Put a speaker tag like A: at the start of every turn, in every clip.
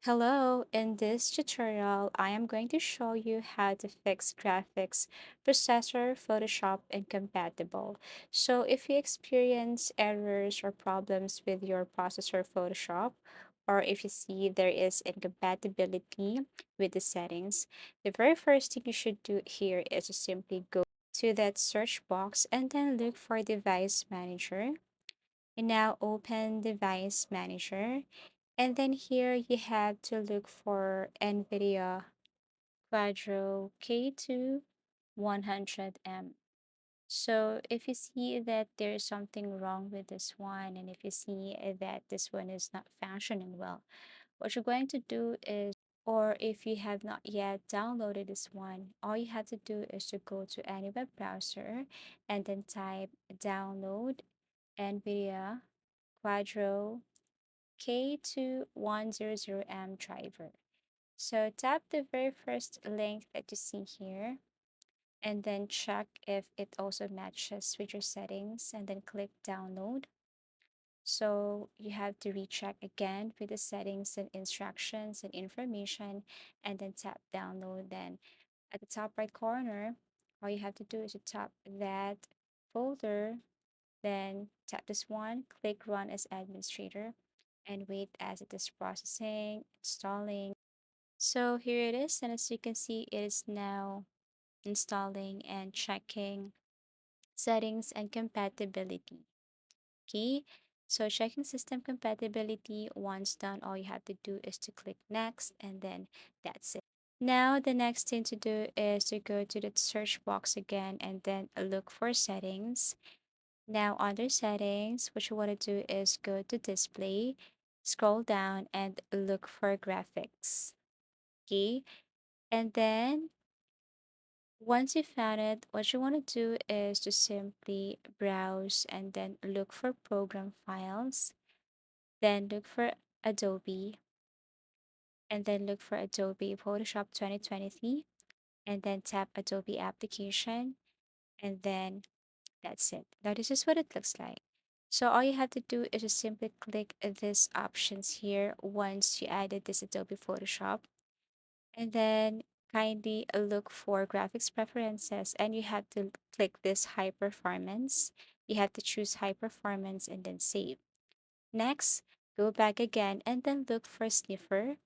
A: Hello, in this tutorial, I am going to show you how to fix graphics processor Photoshop incompatible. So if you experience errors or problems with your processor Photoshop, or if you see there is incompatibility with the settings, the very first thing you should do here is to simply go to that search box and then look for Device Manager. And now open Device Manager, and then here you have to look for NVIDIA Quadro K2 100M. So if you see that there's something wrong with this one, and if you see that this one is not functioning well, what you're going to do is, or if you have not yet downloaded this one, all you have to do is to go to any web browser and then type download NVIDIA Quadro K2100M driver. So tap the very first link that you see here and then check if it also matches with your settings and then click download. So you have to recheck again with the settings and instructions and information and then tap download. Then at the top right corner, all you have to do is to tap that folder, then tap this one, click run as administrator, and wait as it is processing, installing. So here it is, and as you can see, it is now installing and checking settings and compatibility. Okay, so checking system compatibility, once done, all you have to do is to click next, and then that's it. Now, the next thing to do is to go to the search box again and then look for settings. Now, under settings, what you want to do is go to display, scroll down, and look for graphics. Okay. And then once you found it, what you want to do is to simply browse and then look for program files, then look for Adobe, and then look for Adobe Photoshop 2023, and then tap Adobe application, and then that's it. Now, this is what it looks like. So all you have to do is just simply click these options here once you added this Adobe Photoshop, and then kindly look for graphics preferences, and you have to click this high performance. You have to choose high performance and then save. Next, go back again and then look for sniffer,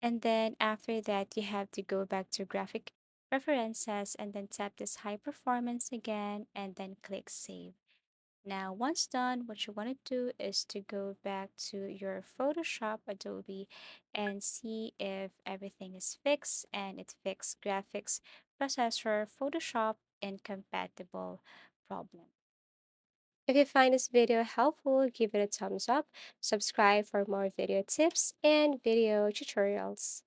A: and then after that you have to go back to graphic preferences and then tap this high performance again and then click save. Now, once done, what you want to do is to go back to your Photoshop Adobe and see if everything is fixed, and it fixed graphics processor Photoshop incompatible problem. If you find this video helpful, give it a thumbs up, subscribe for more video tips and video tutorials.